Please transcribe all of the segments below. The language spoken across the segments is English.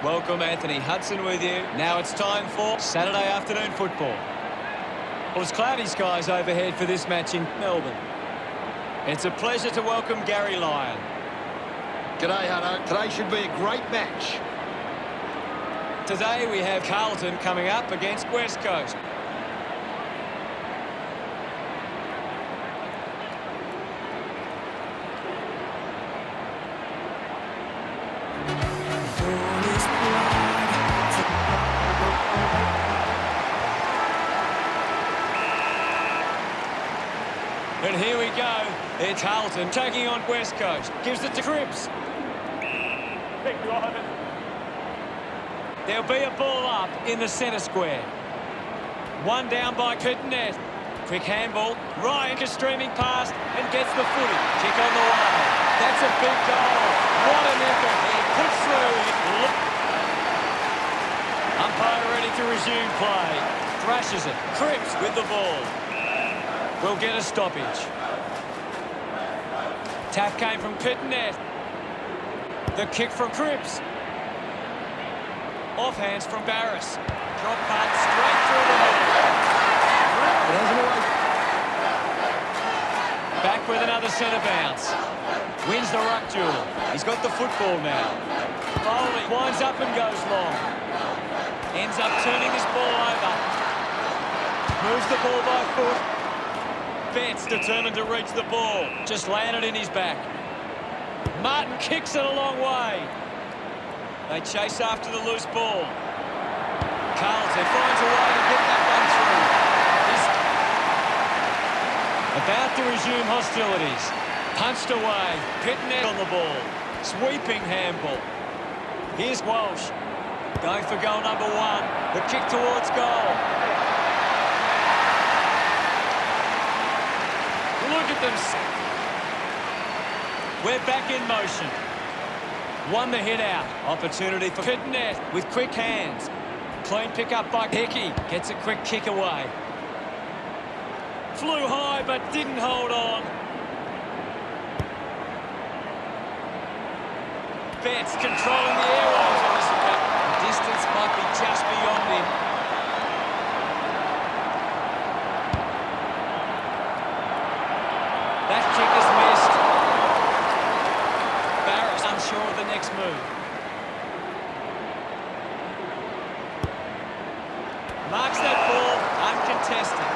Welcome, Anthony Hudson with you. Now it's time for Saturday afternoon football. Well, it's cloudy skies overhead for this match in Melbourne. It's a pleasure to welcome Gary Lyon. G'day, Hutto. Today should be a great match. Today we have Carlton coming up against West Coast. And here we go. It's Carlton taking on West Coast. Gives it to Cripps. There'll be a ball up in the centre square. One down by Pitnet. Quick handball. Ryan is streaming past and gets the footy. Kick on the way. That's a big goal. What an effort. He puts through. Umpire ready to resume play. Thrashes it. Cripps with the ball. We'll get a stoppage. Tap came from Pitnet. The kick from Cripps. Off hands from Barris. Drop punt straight through the middle. Back with another centre bounce. Wins the ruck duel. He's got the football now. Foley winds up and goes long. Ends up turning this ball over. Moves the ball by foot. Betts determined to reach the ball. Just landed in his back. Martin kicks it a long way. They chase after the loose ball. Carlton finds a way to get that one through. About to resume hostilities. Punched away. Pitnet on the ball. Sweeping handball. Here's Walsh. Going for goal number one. The kick towards goal. Look at them. We're back in motion. Won the hit out. Opportunity for Pitnet with quick hands. Clean pick up by Hickey. Gets a quick kick away. Flew high but didn't hold on. Betts controlling the airways on this one. The distance might be just beyond him. That kick is missed. Barris unsure of the next move. Marks that ball, uncontested.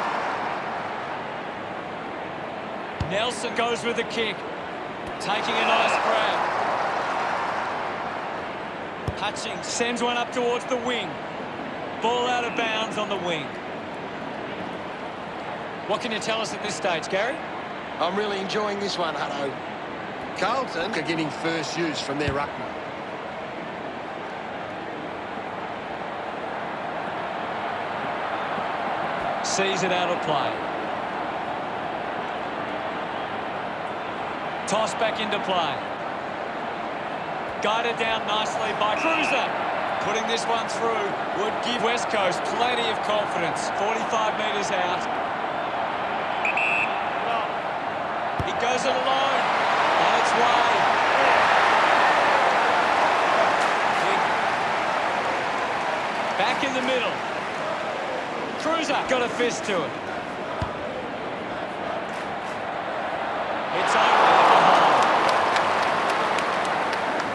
Nelson goes with the kick. Taking a nice grab. Hutchings sends one up towards the wing. Ball out of bounds on the wing. What can you tell us at this stage, Gary? I'm really enjoying this one, Hutto. Carlton are getting first use from their ruckman. Sees it out of play. Toss back into play. Guided down nicely by Cruiser. Putting this one through would give West Coast plenty of confidence. 45 metres out. He goes it alone. On its way. Back in the middle. Cruiser got a fist to it. It's over in the hole.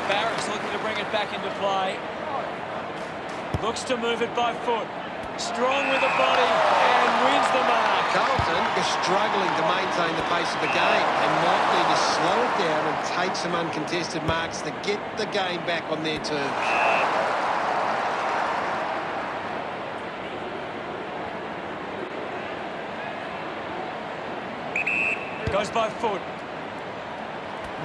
Barris looking to bring it back into play. Looks to move it by foot. Strong with the body and wins the mark. Carlton is struggling to maintain the pace of the game and might need to slow it down and take some uncontested marks to get the game back on their terms. Goes by foot.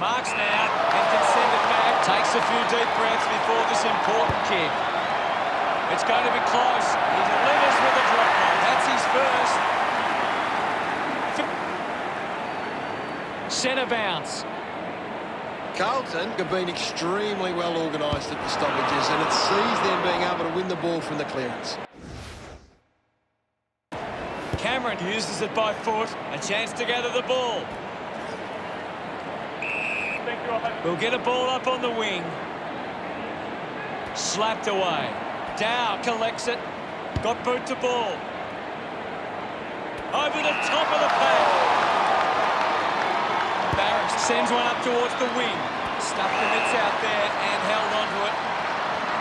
Marks now and can send it back. Takes a few deep breaths before this important kick. It's going to be close. He delivers with a drop goal. That's his first. Centre bounce. Carlton have been extremely well organised at the stoppages, and it sees them being able to win the ball from the clearance. Cameron uses it by foot. A chance to gather the ball. We'll get a ball up on the wing. Slapped away. Dow collects it. Got boot to ball. Over the top of the pad. Barracks sends one up towards the wing. Stuffed the mitts out there and held onto it.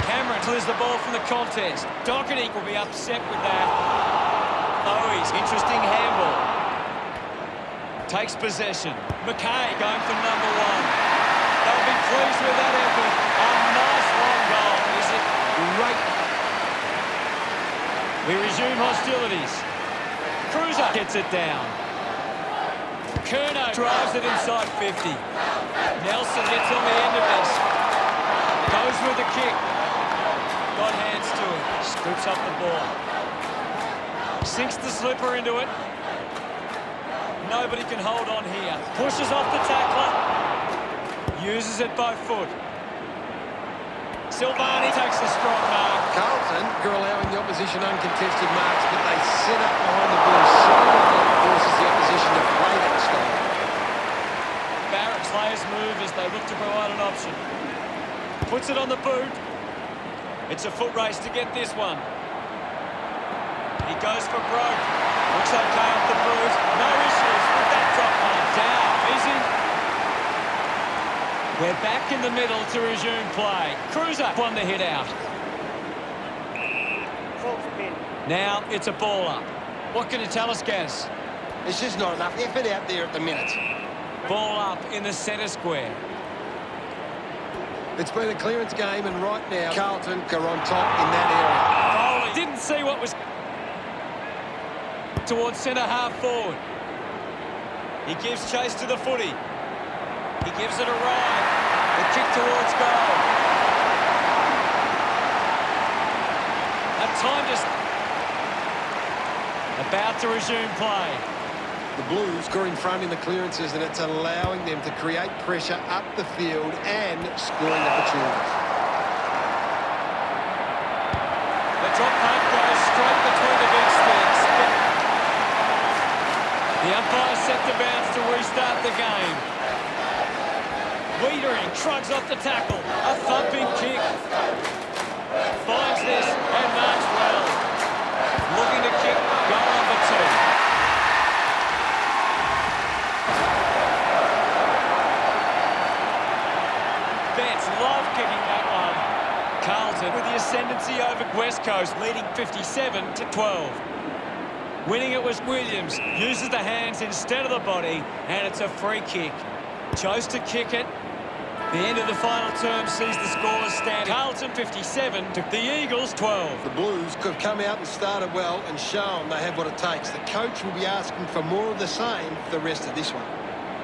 Cameron clears the ball from the contest. Doherty will be upset with that. Owies, interesting handball. Takes possession. McKay going for number one. They'll be pleased with that effort. A nice long goal. Is it great? We resume hostilities. Cruiser gets it down. Kerno drives it inside 50. Nelson gets on the end of this. Goes with the kick. Got hands to it. Scoops up the ball. Sinks the slipper into it. Nobody can hold on here. Pushes off the tackler. Uses it by foot. Silvani takes a strong mark. Carlton are allowing the opposition uncontested marks, but they set up behind the ball so that it forces the opposition to play that style. Barrett's layers move as they look to provide an option. Puts it on the boot. It's a foot race to get this one. He goes for broke. Looks okay off the boot. No issues with that drop one. Down. Easy. We're back in the middle to resume play. Cruiser won the hit out. Now it's a ball up. What can you tell us, Gaz? There's just not enough effort out there at the minute. Ball up in the centre square. It's been a clearance game, and right now Carlton are on top in that area. Foley didn't see what was towards centre half forward. He gives chase to the footy. He gives it a ride. The kick towards goal. A time just about to resume play. The Blues are in front in the clearances, and it's allowing them to create pressure up the field and scoring opportunities. The drop punt goes straight between the big sticks. The umpire set to bounce to restart the game. Wiedering shrugs off the tackle. A thumping kick. Finds this and marks well. Looking to kick goal number 2. Love kicking that one. Carlton with the ascendancy over West Coast, leading 57-12. Winning it was Williams. Uses the hands instead of the body, and it's a free kick. Chose to kick it. The end of the final term sees the scorers stand. Carlton 57 to the Eagles 12. The Blues could have come out and started well and shown they have what it takes. The coach will be asking for more of the same for the rest of this one.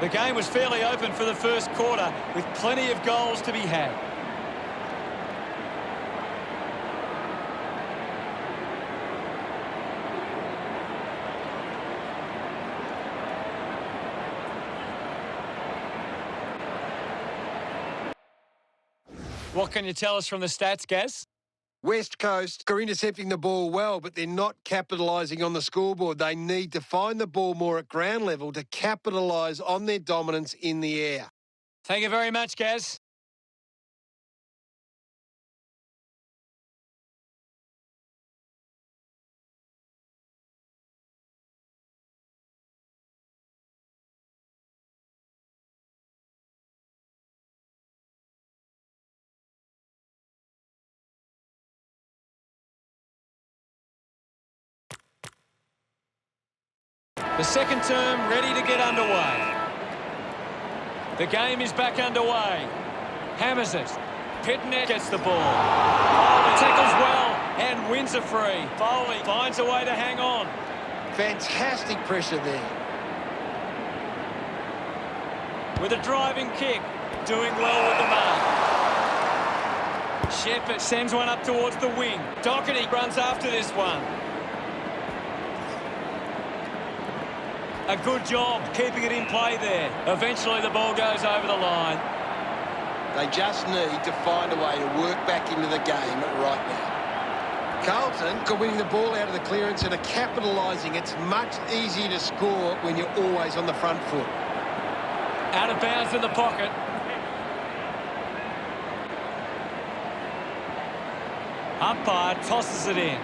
The game was fairly open for the first quarter, with plenty of goals to be had. What can you tell us from the stats, Gaz? West Coast are intercepting the ball well, but they're not capitalising on the scoreboard. They need to find the ball more at ground level to capitalise on their dominance in the air. Thank you very much, Gaz. The second term ready to get underway. The game is back underway. Hammers it. Pitnet gets the ball. Foley tackles well and wins a free. Foley finds a way to hang on. Fantastic pressure there. With a driving kick. Doing well with the mark. Shepherd sends one up towards the wing. Doherty runs after this one. A good job keeping it in play there. Eventually the ball goes over the line. They just need to find a way to work back into the game right now. Carlton are winning the ball out of the clearance and are capitalising. It's much easier to score when you're always on the front foot. Out of bounds in the pocket. Umpire tosses it in.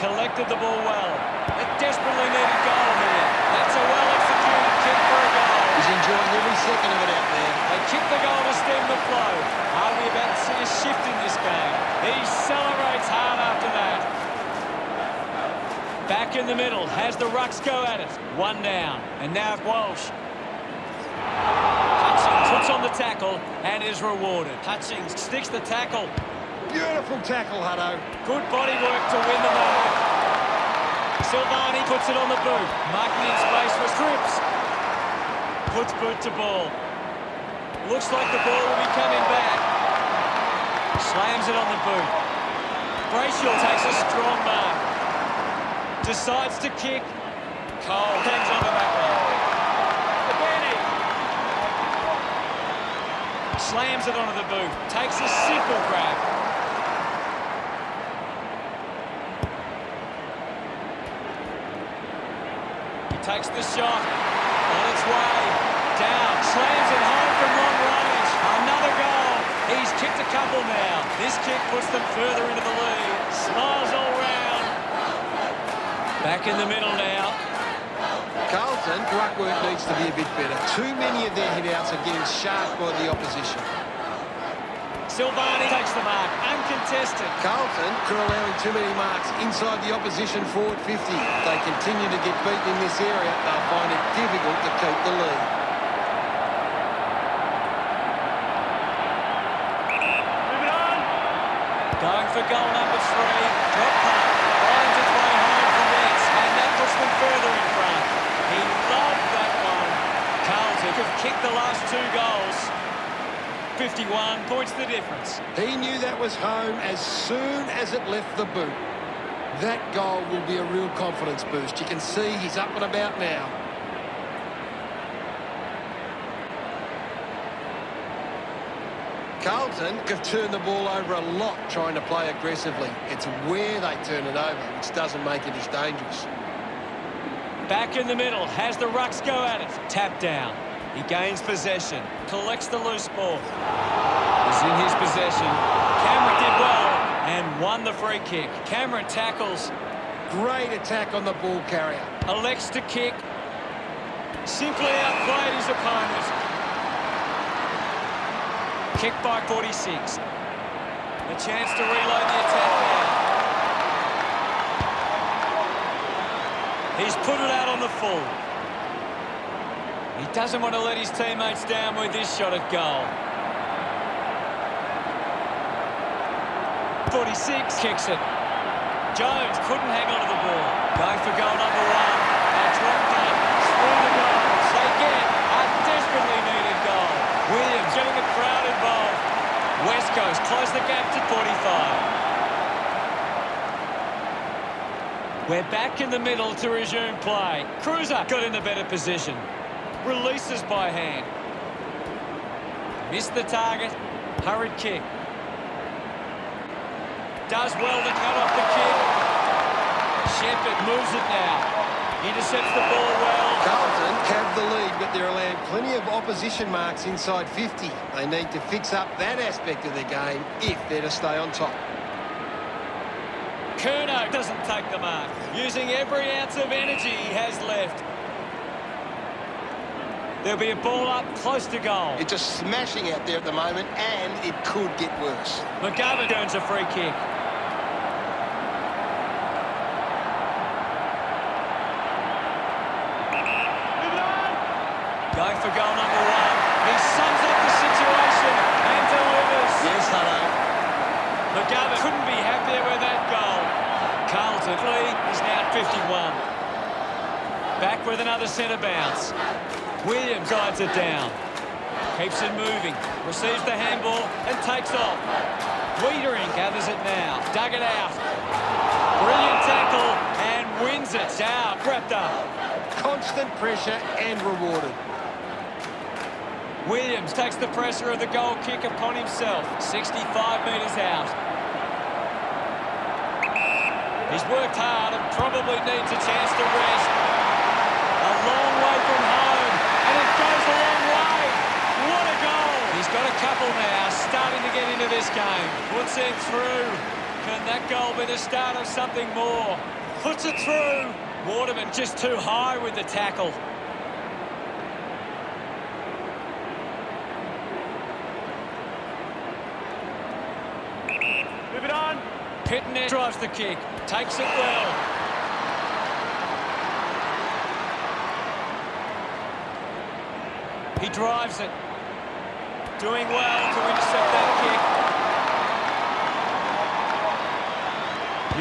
Collected the ball well. A desperately needed goal here. That's a well-executed kick for a goal. He's enjoying every second of it out there. They kick the goal to stem the flow. Are we about to see a shift in this game? He celebrates hard after that. Back in the middle. Has the Rucks go at it. One down. And now Walsh. Hutchings puts on the tackle and is rewarded. Hutchings sticks the tackle. Beautiful tackle, Hutto. Good body work to win the mark. Silvani puts it on the boot. Marking in space for Strips. Puts boot to ball. Looks like the ball will be coming back. Slams it on the boot. Brayshaw takes a strong mark. Decides to kick. Cole hangs on to that one. Slams it onto the boot. Takes a simple grab. He takes the shot. On its way. Down. Slams it home from long range. Another goal. He's kicked a couple now. This kick puts them further into the lead. Smiles all round. Back in the middle now. Carlton, ruck work needs to be a bit better. Too many of their hit-outs are getting sharp by the opposition. Silvani takes the mark, uncontested. Carlton are allowing too many marks inside the opposition forward 50. If they continue to get beaten in this area, they'll find it difficult to keep the lead. Moving on. Going for goal number 3. Drop punt. Finds its way home from Nets, and that puts them further in front. He loved that one. Carlton have kicked the last 2 goals. 51 points the difference. He knew that was home as soon as it left the boot. That goal will be a real confidence boost. You can see he's up and about now. Carlton have turned the ball over a lot trying to play aggressively. It's where they turn it over, which doesn't make it as dangerous. Back in the middle, has the Rucks go at it. Tap down. He gains possession, collects the loose ball. He's in his possession. Cameron did well and won the free kick. Cameron tackles. Great attack on the ball carrier. Elects to kick. Simply outplayed his opponent. Kick by 46. A chance to reload the attack now. He's put it out on the full. He doesn't want to let his teammates down with this shot at goal. 46 kicks it. Jones couldn't hang on to the ball. Going for goal number 1. A drop punt through the goals. They get a desperately needed goal. Williams getting the crowd involved. West Coast close the gap to 45. We're back in the middle to resume play. Cruiser got in the better position. Releases by hand. Missed the target. Hurried kick. Does well to cut off the kick. Shepherd moves it now. Intercepts the ball well. Carlton have the lead, but they're allowing plenty of opposition marks inside 50. They need to fix up that aspect of their game if they're to stay on top. Curnow doesn't take the mark, using every ounce of energy he has left. There'll be a ball up close to goal. It's just smashing out there at the moment, and it could get worse. McGovern earns a free kick. Going for goal number 1. He sums up the situation and delivers. Yes, hello. McGovern couldn't be happier with that goal. Carlton is now 51. Back with another centre bounce. Williams guides it down. Keeps it moving. Receives the handball and takes off. Wiedering gathers it now. Dug it out. Brilliant tackle and wins it. Out. Wrapped up. Constant pressure and rewarded. Williams takes the pressure of the goal kick upon himself. 65 metres out. He's worked hard and probably needs a chance to rest. A long way from home, and it goes a long way. What a goal! He's got a couple now, starting to get into this game. Puts it through. Can that goal be the start of something more? Puts it through. Waterman just too high with the tackle. Move it on. Pitnet drives the kick. Takes it well. He drives it. Doing well to intercept that kick.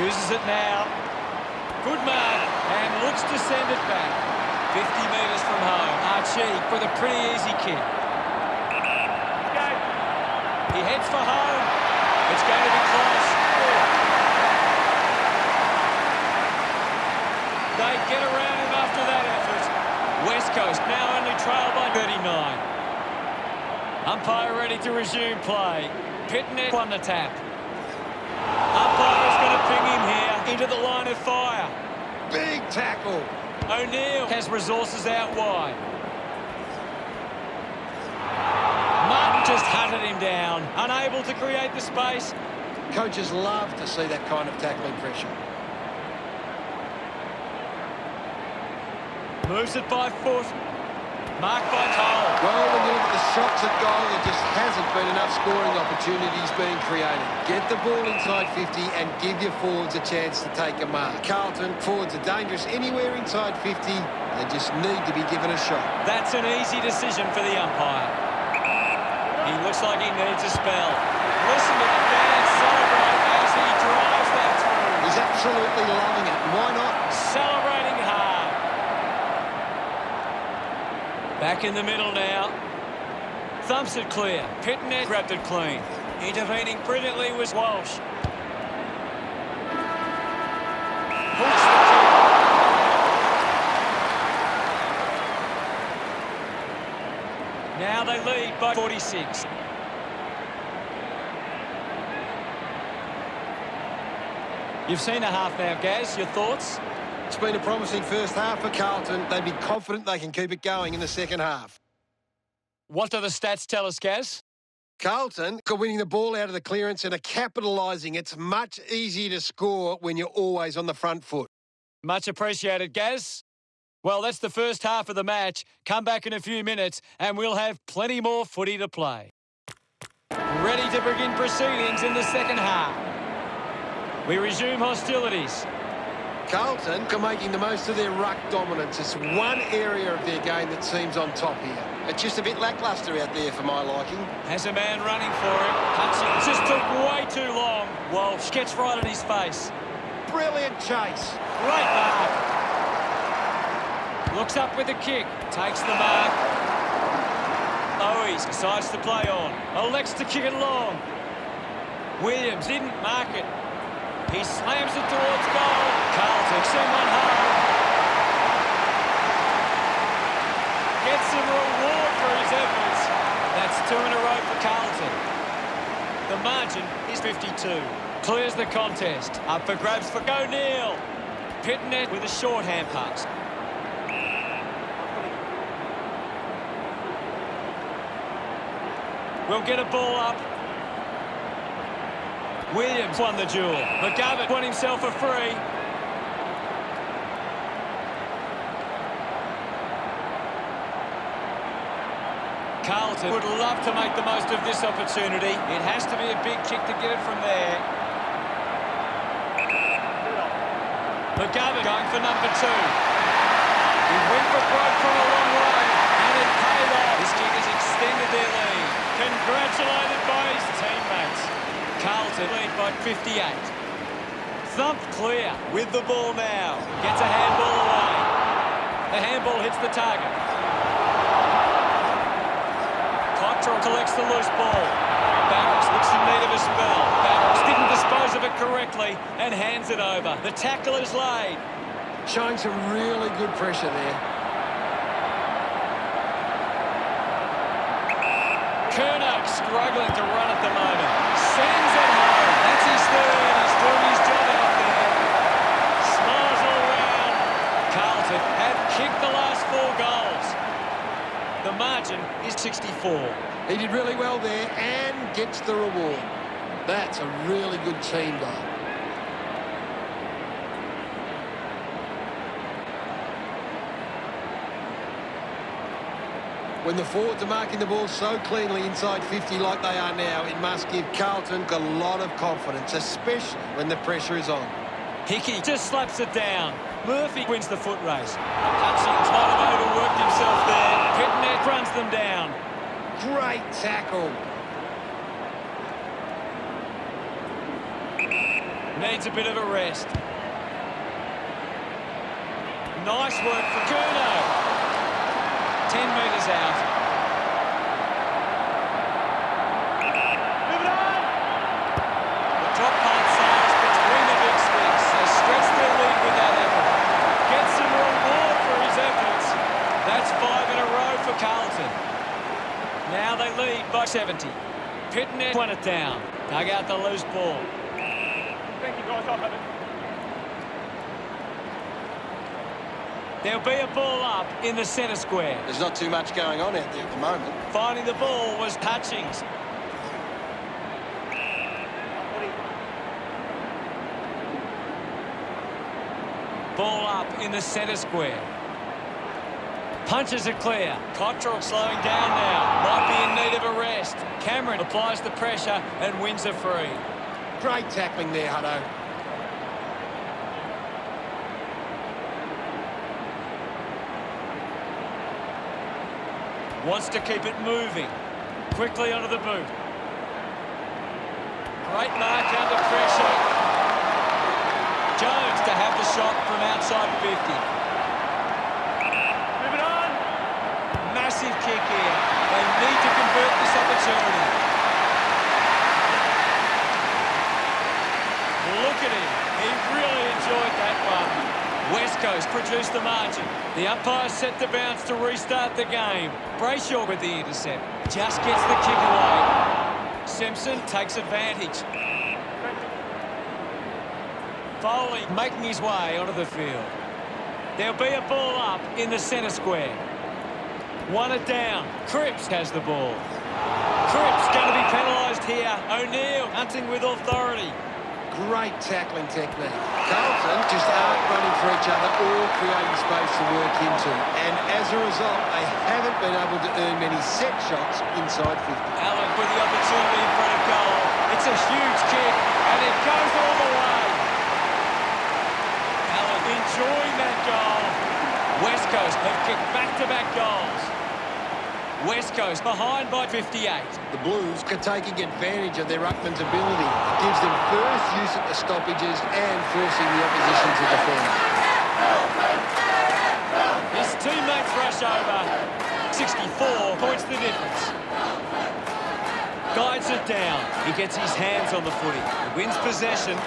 Uses it now. Good mark, and looks to send it back. 50 metres from home. Archie with a pretty easy kick. He heads for home. It's going to be close. They get around him after that effort. West Coast now only trail by 39. Umpire ready to resume play. Pitnet on the tap. Umpire is going to ping him here into the line of fire. Big tackle. O'Neill has resources out wide. Martin just hunted him down, unable to create the space. Coaches love to see that kind of tackling pressure. Moves it by foot. Marked by Cole. Well, when you look at the shots at goal, there just hasn't been enough scoring opportunities being created. Get the ball inside 50 and give your forwards a chance to take a mark. Carlton, forwards are dangerous anywhere inside 50. They just need to be given a shot. That's an easy decision for the umpire. He looks like he needs a spell. Listen to the fans celebrate as he drives that through. He's absolutely loving it. Why not? Celebrating hard. Back in the middle now. Thumps it clear. Pitnet grabbed it clean. Intervening brilliantly was Walsh. Hooks the kick. Now they lead by 46. You've seen a half now, Gaz. Your thoughts? It's been a promising first half for Carlton. They'd be confident they can keep it going in the second half. What do the stats tell us, Gaz? Carlton are winning the ball out of the clearance and are capitalising. It's much easier to score when you're always on the front foot. Much appreciated, Gaz. Well, that's the first half of the match. Come back in a few minutes and we'll have plenty more footy to play. Ready to begin proceedings in the second half. We resume hostilities. Carlton are making the most of their ruck dominance. It's one area of their game that seems on top here. It's just a bit lacklustre out there for my liking. Has a man running for him. Hudson just took way too long. Walsh gets right in his face. Brilliant chase. Great mark. Looks up with the kick. Takes the mark. Owies decides to play on. Elects to kick it long. Williams didn't mark it. He slams it towards goal. Carlton send one home. Gets some reward for his efforts. That's 2 in a row for Carlton. The margin is 52. Clears the contest. Up for grabs for O'Neill. Pitnet with a short hand pass. We'll get a ball up. Williams won the duel. McGovern won himself a free. Carlton would love to make the most of this opportunity. It has to be a big kick to get it from there. McGovern going for number 2. He went for broke from a long way, and it paid off. This kick has extended their lead. Congratulated by his teammates. Carlton lead by 58. Thumped clear with the ball now. Gets a handball away. The handball hits the target. Cottrell collects the loose ball. Barracks looks in need of a spell. Barracks didn't dispose of it correctly and hands it over. The tackle is laid. Showing some really good pressure there. Kernoak struggling to run at the moment. Sends it home. That's his third. He's doing his job out there. Carlton have kicked the last 4 goals. The margin is 64. He did really well there and gets the reward. That's a really good team goal. When the forwards are marking the ball so cleanly inside 50 like they are now, it must give Carlton a lot of confidence, especially when the pressure is on. Hickey just slaps it down. Murphy wins the foot race. Hutchings might have overworked himself there. Pitnet runs them down. Great tackle. Needs a bit of a rest. Nice work for Curnow. 10 metres out. Move it on! The drop punt sails between the big sticks. They stretch their lead with that effort. Gets some reward for his efforts. That's 5 in a row for Carlton. Now they lead by 70. Pitnet won it down. Dug out the loose ball. Thank you guys, off of it. There'll be a ball up in the centre square. There's not too much going on out there at the moment. Finding the ball was Hutchings. Ball up in the centre square. Punches it clear. Cottrell slowing down now. Might be in need of a rest. Cameron applies the pressure and wins a free. Great tackling there, Hutto. Wants to keep it moving. Quickly onto the boot. Great mark under pressure. Jones to have the shot from outside 50. Move it on. Massive kick here. They need to convert this opportunity. Look at him. He really enjoyed that one. West Coast produced the margin. The umpire set the bounce to restart the game. Brayshaw with the intercept. Just gets the kick away. Simpson takes advantage. Foley making his way onto the field. There'll be a ball up in the centre square. Won it down. Cripps has the ball. Cripps going to be penalised here. O'Neill hunting with authority. Great tackling technique. Carlton just aren't running for each other or creating space to work into. And as a result, they haven't been able to earn many set shots inside 50. Allen with the opportunity in front of goal. It's a huge kick, and it goes all the way. Allen enjoying that goal. West Coast have kicked back-to-back goals. West Coast behind by 58. The Blues are taking advantage of their ruckman's ability. It gives them first use at the stoppages and forcing the opposition to defend. His teammates rush over. 64 points the difference. Guides it down. He gets his hands on the footy. He wins possession.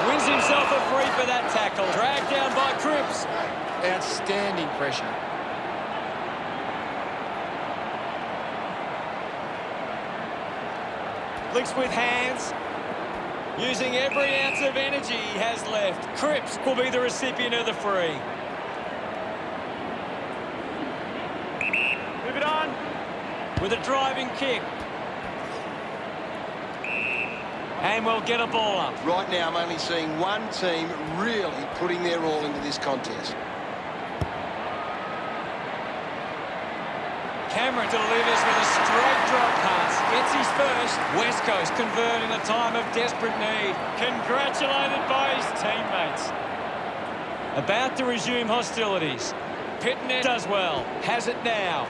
Wins himself a free for that tackle. Dragged down by Cripps. Outstanding pressure. Links with hands. Using every ounce of energy he has left. Cripps will be the recipient of the free. Move it on. With a driving kick. And we'll get a ball up. Right now, I'm only seeing one team really putting their all into this contest. Cameron delivers with a straight drop pass. Gets his first. West Coast convert in a time of desperate need. Congratulated by his teammates. About to resume hostilities. Pitnet does well. Has it now.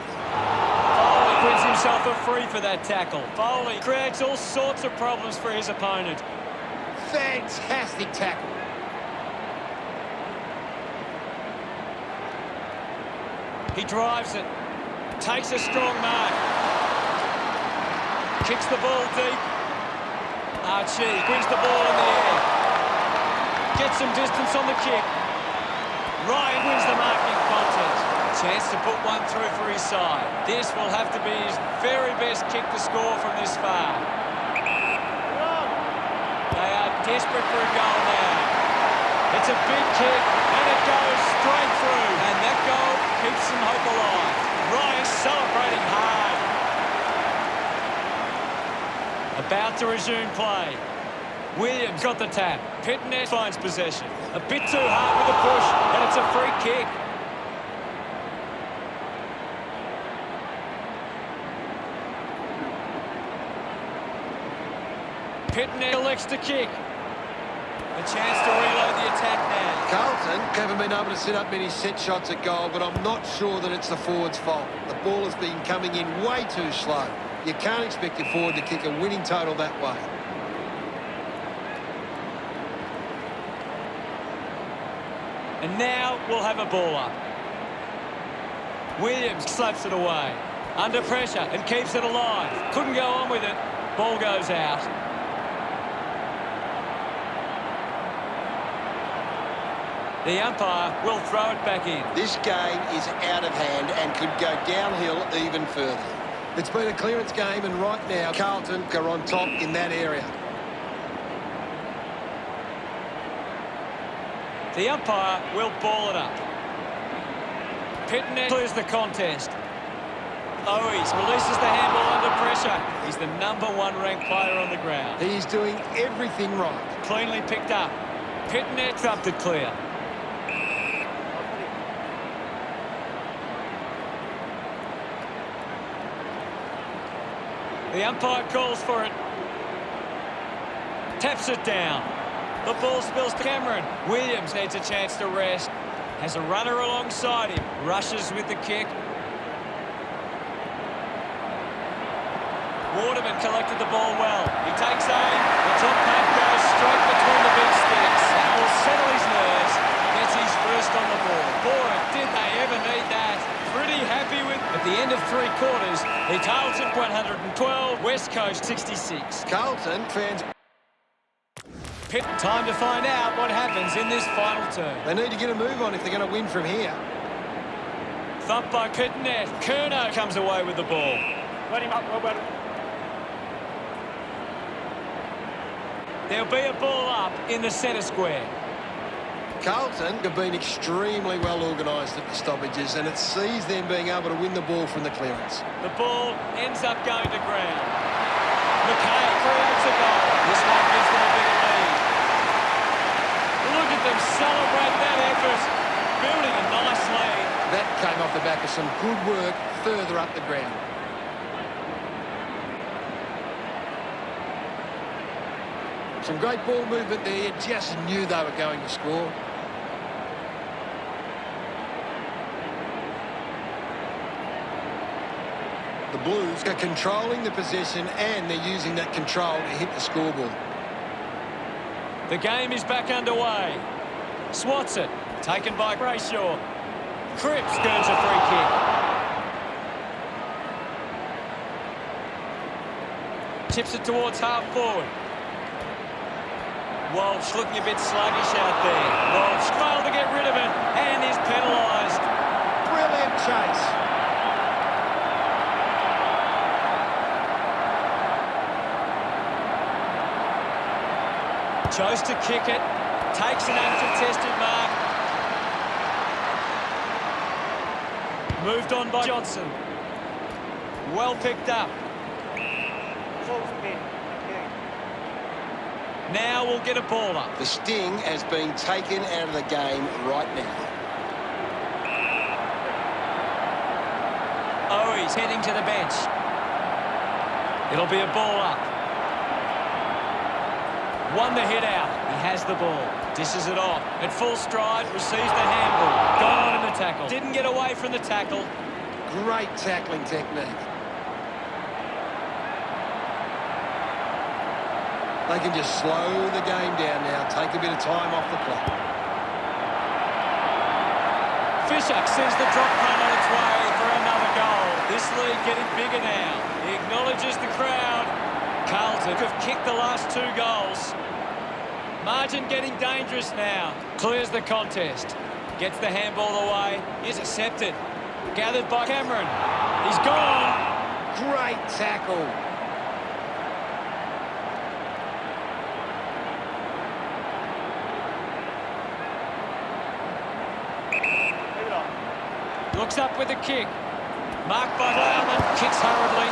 Foley wins himself a free for that tackle. Foley creates all sorts of problems for his opponent. Fantastic tackle. He drives it. Takes a strong mark. Kicks the ball deep. Archie brings the ball in the air. Gets some distance on the kick. Ryan wins the marking contest. Chance to put one through for his side. This will have to be his very best kick to score from this far. They are desperate for a goal now. It's a big kick, and it goes straight through. About to resume play. Williams got the tap. Pitnet finds possession. A bit too hard with the push, and it's a free kick. Pitnet elects to kick. A chance to reload the attack now. Carlton haven't been able to set up many set shots at goal, but I'm not sure that it's the forward's fault. The ball has been coming in way too slow. You can't expect your forward to kick a winning total that way. And now we'll have a ball up. Williams slaps it away. Under pressure and keeps it alive. Couldn't go on with it. Ball goes out. The umpire will throw it back in. This game is out of hand and could go downhill even further. It's been a clearance game, and right now Carlton are on top in that area. The umpire will ball it up. Pitnet clears the contest. Owies releases the handball under pressure. He's the #1 ranked player on the ground. He's doing everything right. Cleanly picked up. Pitnet thumped it clear. The umpire calls for it. Taps it down. The ball spills to Cameron. Williams needs a chance to rest. Has a runner alongside him. Rushes with the kick. Waterman collected the ball well. He takes aim. The top pack goes straight between the big sticks. That will settle his nerves. Gets his first on the ball. Boy, did they ever need that. Pretty happy with. At the end of 3 quarters, the Carlton 112, West Coast 66. Carlton fans... Time to find out what happens in this final turn. They need to get a move on if they're going to win from here. Thumped by Pitnet. Kerno comes away with the ball. Let him up, Robert. There'll be a ball up in the centre square. Carlton have been extremely well organised at the stoppages, and it sees them being able to win the ball from the clearance. The ball ends up going to ground. McKay creates a goal. This one gives them a bigger lead. Look at them celebrate that effort. Building a nice lead. That came off the back of some good work further up the ground. Some great ball movement there. You just knew they were going to score. The Blues are controlling the possession, and they're using that control to hit the scoreboard. The game is back underway. Swats it. Taken by Brayshaw. Cripps earns a free kick. Tips it towards half forward. Walsh looking a bit sluggish out there. Walsh failed to get rid of it and is penalised. Brilliant chase. Chose to kick it. Takes an uncontested mark. Moved on by Johnson. Well picked up. Now we'll get a ball up. The sting has been taken out of the game right now. Oh, he's heading to the bench. It'll be a ball up. Won the hit out. He has the ball. Dishes it off. At full stride, receives the handball. Gone in the tackle. Didn't get away from the tackle. Great tackling technique. They can just slow the game down now, take a bit of time off the clock. Fishuk sends the drop punt on its way for another goal. This lead getting bigger now. He acknowledges the crowd. Carlton have kicked the last 2 goals. Margin getting dangerous now. Clears the contest. Gets the handball away. Intercepted. Gathered by Cameron. He's gone. Great tackle. Looks up with a kick. Marked by Plowman. Kicks hurriedly.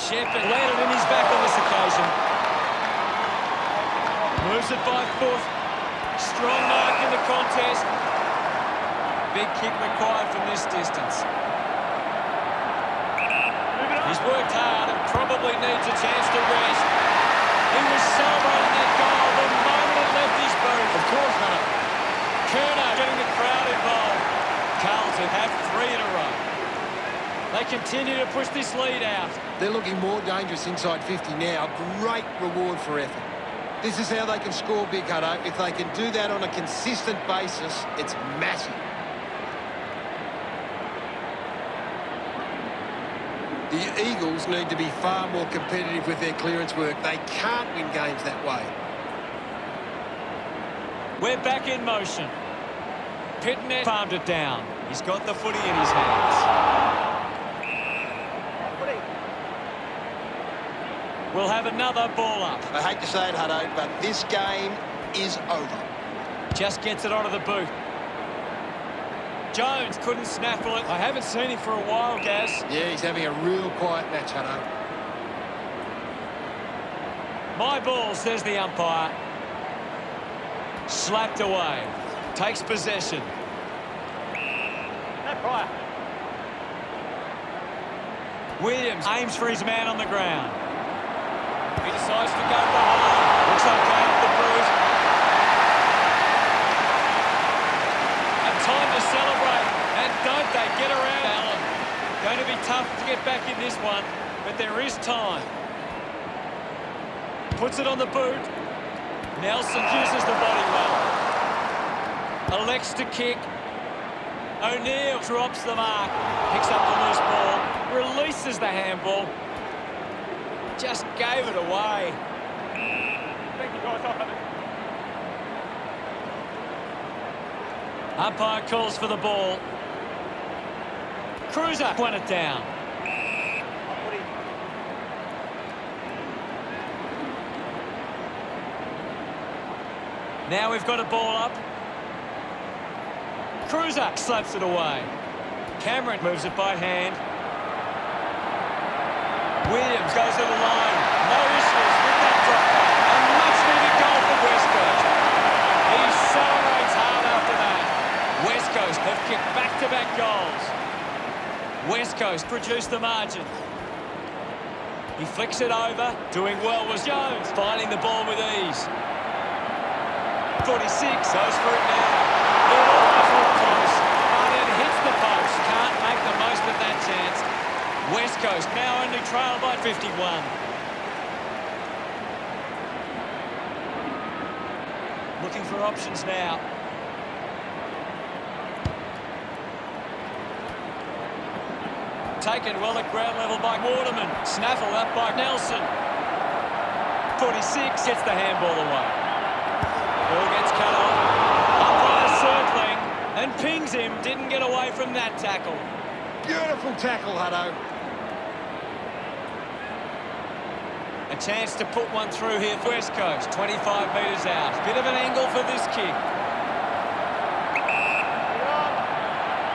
Shepherd landed in his back on this occasion. Moves it by foot. Strong mark in the contest. Big kick required from this distance. He's worked hard and probably needs a chance to rest. He was celebrating that goal the moment it left his boot. Of course, Hunter. Kerner getting the crowd involved. Carlton have 3 in a row. They continue to push this lead out. They're looking more dangerous inside 50 now. Great reward for effort. This is how they can score big, Hutto. If they can do that on a consistent basis, it's massive. The Eagles need to be far more competitive with their clearance work. They can't win games that way. We're back in motion. Pitnet palmed it down. He's got the footy in his hands. We'll have another ball up. I hate to say it, Hutto, but this game is over. Just gets it onto the boot. Jones couldn't snaffle it. I haven't seen him for a while, Gaz. Yeah, he's having a real quiet match, Hutto. My ball, says the umpire. Slapped away. Takes possession. Williams aims for his man on the ground. He decides to go behind. Looks okay up the boot. And time to celebrate. And don't they get around Allen. Going to be tough to get back in this one, but there is time. Puts it on the boot. Nelson uses the body well. Elects to kick. O'Neill drops the mark. Picks up the loose ball. Releases the handball. Just gave it away. Thank you, guys. Umpire calls for the ball. Cruiser won it down. Now we've got a ball up. Cruiser slaps it away. Cameron moves it by hand. Williams goes to the line. No issues with that drop back. A much-needed goal for West Coast. He celebrates hard after that. West Coast have kicked back-to-back goals. West Coast produced the margin. He flicks it over. Doing well was Jones. Finding the ball with ease. 46 goes for it now. It almost looked close, but it hits the post. Can't make the most of that chance. West Coast now only trailed by 51. Looking for options now. Taken well at ground level by Waterman. Snaffled up by Nelson. 46 gets the handball away. Ball gets cut off. Umpire circling and pings him. Didn't get away from that tackle. Beautiful tackle, Hutto. A chance to put one through here for West Coast. 25 metres out. Bit of an angle for this kick.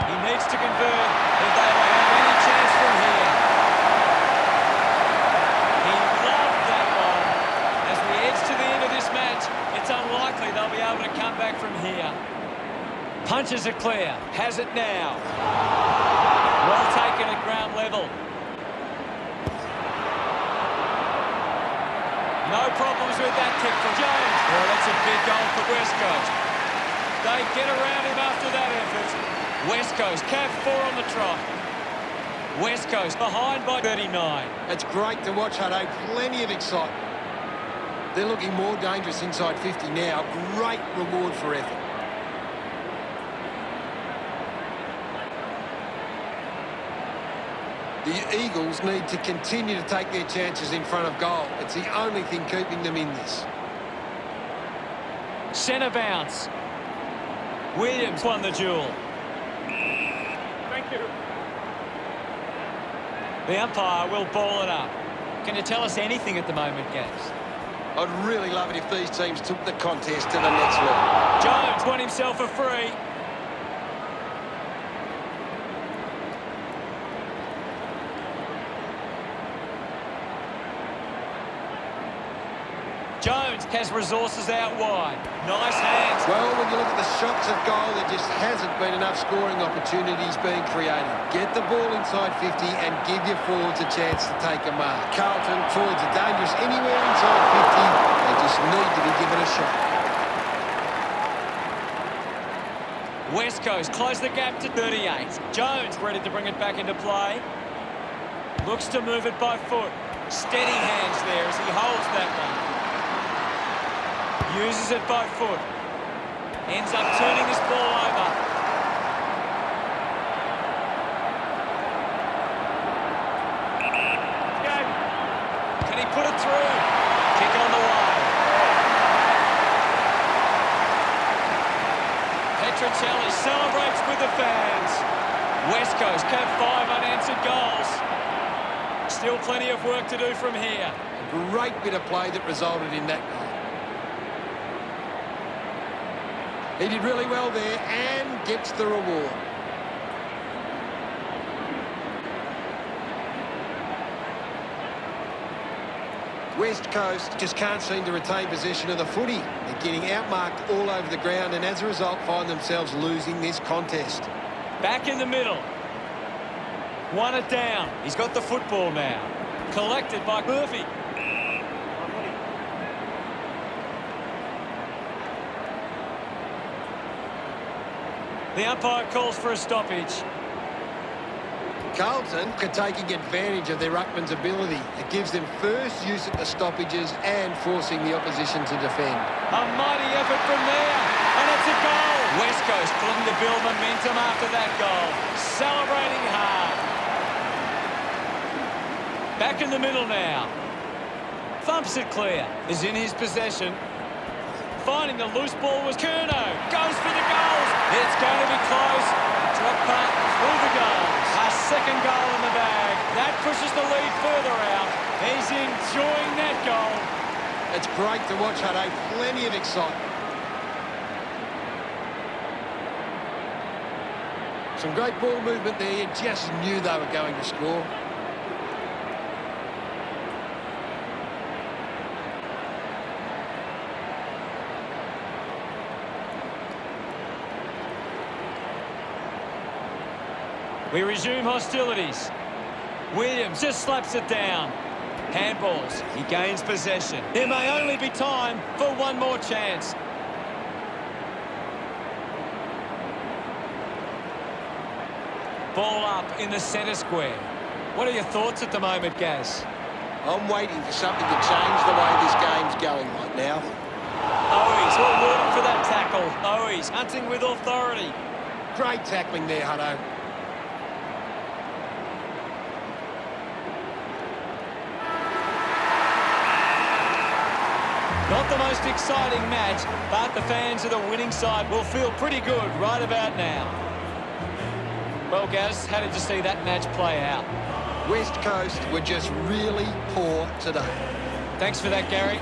He needs to convert if they will have any chance from here. He loved that one. As we edge to the end of this match, it's unlikely they'll be able to come back from here. Punches it clear. Has it now. Well taken at ground level. No problems with that kick from Jones. Well, that's a big goal for West Coast. They get around him after that effort. West Coast, cap 4 on the trot. West Coast behind by 39. It's great to watch, Hutto. Plenty of excitement. They're looking more dangerous inside 50 now. Great reward for effort. The Eagles need to continue to take their chances in front of goal. It's the only thing keeping them in this. Centre bounce. Williams won the duel. Thank you. The umpire will ball it up. Can you tell us anything at the moment, Gaz? I'd really love it if these teams took the contest to the next level. Jones won himself a free. Jones has resources out wide. Nice hands. Well, when you look at the shots at goal, there just hasn't been enough scoring opportunities being created. Get the ball inside 50 and give your forwards a chance to take a mark. Carlton, forwards are dangerous anywhere inside 50. They just need to be given a shot. West Coast close the gap to 38. Jones ready to bring it back into play. Looks to move it by foot. Steady hands there as he holds that one. Uses it by foot. Ends up turning this ball over. Can he put it through? Kick on the way. Petrocelli celebrates with the fans. West Coast have 5 unanswered goals. Still plenty of work to do from here. A great bit of play that resulted in that goal. He did really well there and gets the reward. West Coast just can't seem to retain possession of the footy. They're getting outmarked all over the ground and as a result find themselves losing this contest. Back in the middle. Won it down. He's got the football now. Collected by Murphy. The umpire calls for a stoppage. Carlton are taking advantage of their ruckman's ability. It gives them first use at the stoppages and forcing the opposition to defend. A mighty effort from there, and it's a goal. West Coast looking to build momentum after that goal. Celebrating hard. Back in the middle now. Thumps it clear. Is in his possession. Finding the loose ball was Curnow. Goes for the goals. It's going to be close. Drop punt through the goals. A second goal in the bag. That pushes the lead further out. He's enjoying that goal. It's great to watch, Hutto. Plenty of excitement. Some great ball movement there. You just knew they were going to score. We resume hostilities. Williams just slaps it down. Handballs. He gains possession. There may only be time for one more chance. Ball up in the centre square. What are your thoughts at the moment, Gaz? I'm waiting for something to change the way this game's going right now. Owies rewarded for that tackle. Owies hunting with authority. Great tackling there, Hutto. Not the most exciting match, but the fans of the winning side will feel pretty good right about now. Well, Gaz, how did you see that match play out? West Coast were just really poor today. Thanks for that, Gary.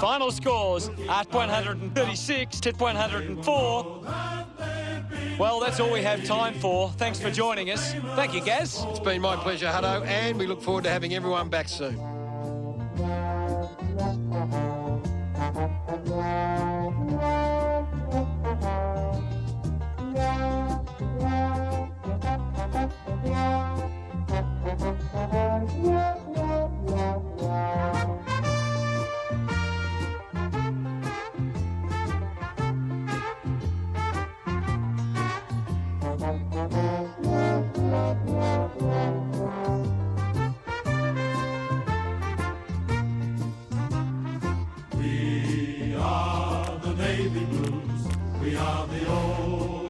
Final scores at 136 to 104. Well, that's all we have time for. Thanks for joining us. Thank you, Gaz. It's been my pleasure, Hutto, and we look forward to having everyone back soon.